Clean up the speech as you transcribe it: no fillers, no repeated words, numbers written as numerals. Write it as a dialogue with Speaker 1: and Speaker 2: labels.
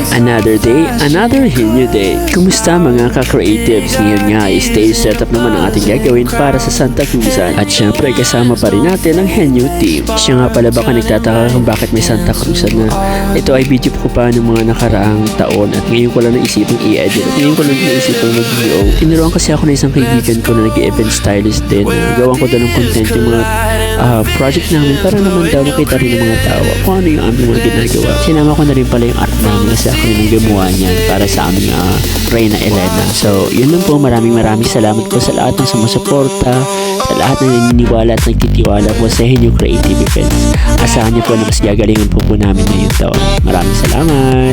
Speaker 1: Another day, another new day. Kumusta mga ka-creatives? Ngayon nga ay stage setup naman ang ating gagawin para sa Santa Cruzan. At syempre kasama pa rin natin ang Henyo team. Siya nga pala baka nagtataka kung bakit may Santa Cruzan na. Ito ay video ko pa ng mga nakaraang taon at ngayon ko lang naisipang i-edit. At ngayon ko lang naisipang mag-video. Tinuruan kasi ako na isang kaibigan ko na nag-event stylist din. Gawan ko daw ng content yung mga project namin para naman daw makita rin ng mga tao kung ano yung aming mga ginagawa. Sinama ko na rin pala yung art namin kasi ako yung gumawa niyan para sa aming Reyna Elena. So, yun lang po. Maraming salamat po sa lahat ng sumusuporta, sa lahat ng naniniwala at nagtitiwala po sa Henyo Creative Events. Asahan niyo po na mas gagalingan po namin ngayong taon. Maraming salamat!